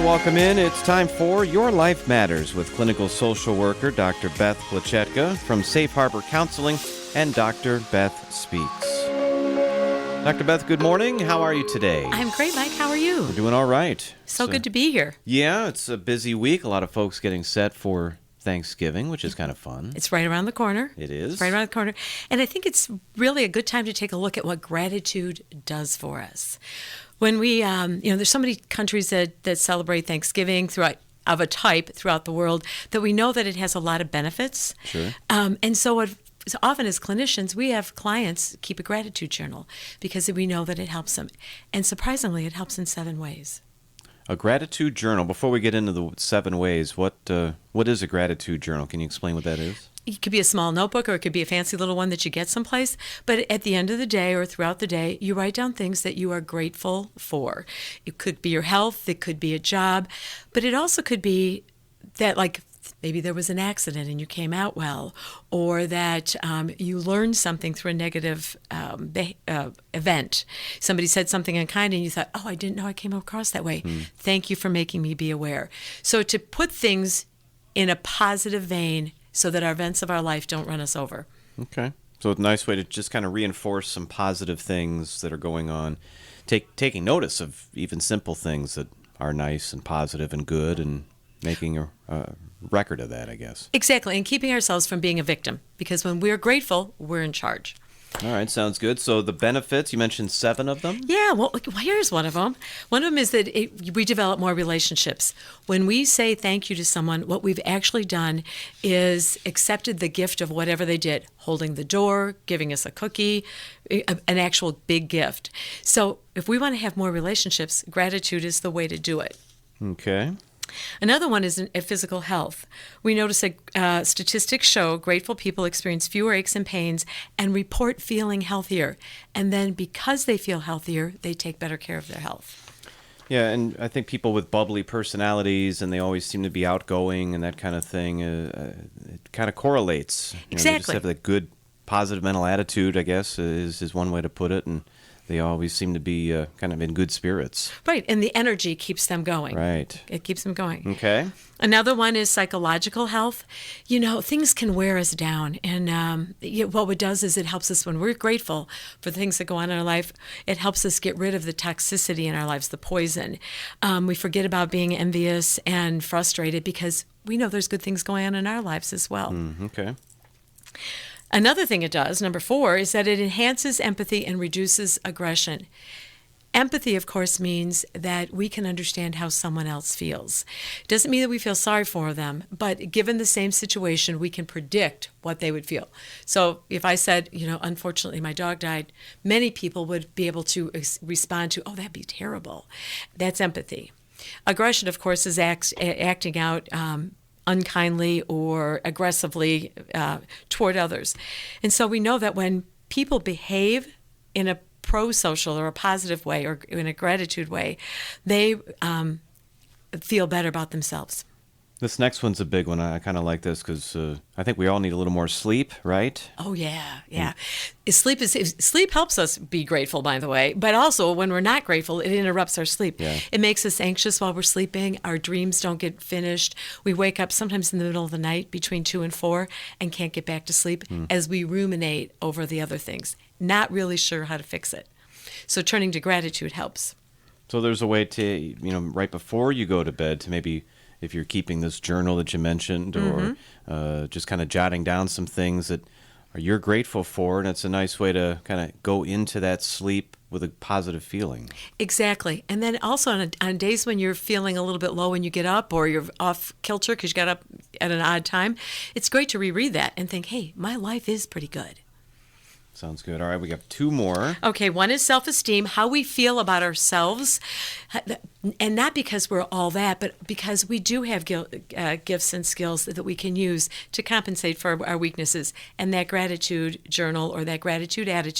welcome in. It's time for Your Life Matters with clinical social worker Dr. Beth Plachetka from Safe Harbor Counseling and Dr. Beth Speaks. Dr. Beth, good morning. How are you today? I'm great, Mike. How are you? We're doing all right. So good to be here. Yeah, it's a busy week. A lot of folks getting set for Thanksgiving, which is kind of fun. It's right around the corner. It is. It's right around the corner. And I think it's really a good time to take a look at what gratitude does for us. When we, there's so many countries that celebrate Thanksgiving of a type throughout the world that we know that it has a lot of benefits. Sure. And so often as clinicians, we have clients keep a gratitude journal because we know that it helps them. And surprisingly, it helps in 7 ways. A gratitude journal. Before we get into the 7 ways, what is a gratitude journal? Can you explain what that is? It could be a small notebook or it could be a fancy little one that you get someplace. But at the end of the day or throughout the day, you write down things that you are grateful for. It could be your health. It could be a job. But it also could be that, like, maybe there was an accident and you came out well, or that you learned something through a negative event. Somebody said something unkind and you thought, oh, I didn't know I came across that way. Thank you for making me be aware. So to put things in a positive vein so that our events of our life don't run us over. Okay. So it's a nice way to just kind of reinforce some positive things that are going on. Taking notice of even simple things that are nice and positive and good, and making a record of that, I guess. Exactly, and keeping ourselves from being a victim, because when we're grateful, we're in charge. All right, sounds good. So the benefits, you mentioned 7 of them? Yeah, well, here's one of them. One of them is that we develop more relationships. When we say thank you to someone, what we've actually done is accepted the gift of whatever they did, holding the door, giving us a cookie, an actual big gift. So if we want to have more relationships, gratitude is the way to do it. Okay. Another one is physical health. We notice that statistics show grateful people experience fewer aches and pains and report feeling healthier. And then because they feel healthier, they take better care of their health. Yeah, and I think people with bubbly personalities and they always seem to be outgoing and that kind of thing, it kind of correlates. Exactly. They just have that good, positive mental attitude, I guess, is one way to put it. And they always seem to be kind of in good spirits. Right, and the energy keeps them going. Right. It keeps them going. Okay. Another one is psychological health. Things can wear us down. And what it does is it helps us when we're grateful for the things that go on in our life. It helps us get rid of the toxicity in our lives, the poison. We forget about being envious and frustrated because we know there's good things going on in our lives as well. Okay. Another thing it does, number 4, is that it enhances empathy and reduces aggression. Empathy, of course, means that we can understand how someone else feels. It doesn't mean that we feel sorry for them, but given the same situation, we can predict what they would feel. So if I said, unfortunately my dog died, many people would be able to respond to, oh, that'd be terrible. That's empathy. Aggression, of course, is acting out unkindly or aggressively toward others. And so we know that when people behave in a pro-social or a positive way or in a gratitude way, they feel better about themselves. This next one's a big one. I kind of like this because I think we all need a little more sleep, right? Oh, yeah. Sleep helps us be grateful, by the way, but also when we're not grateful, it interrupts our sleep. Yeah. It makes us anxious while we're sleeping. Our dreams don't get finished. We wake up sometimes in the middle of the night between 2 and 4 and can't get back to sleep as we ruminate over the other things, not really sure how to fix it. So turning to gratitude helps. So there's a way to, right before you go to bed to maybe, if you're keeping this journal that you mentioned, or just kind of jotting down some things that you're grateful for, and it's a nice way to kind of go into that sleep with a positive feeling. Exactly. And then also on days when you're feeling a little bit low when you get up, or you're off kilter because you got up at an odd time, it's great to reread that and think, hey, my life is pretty good. Sounds good. All right, we got 2 more. Okay, one is self-esteem, how we feel about ourselves, and not because we're all that, but because we do have gifts and skills that we can use to compensate for our weaknesses. And that gratitude journal or that gratitude attitude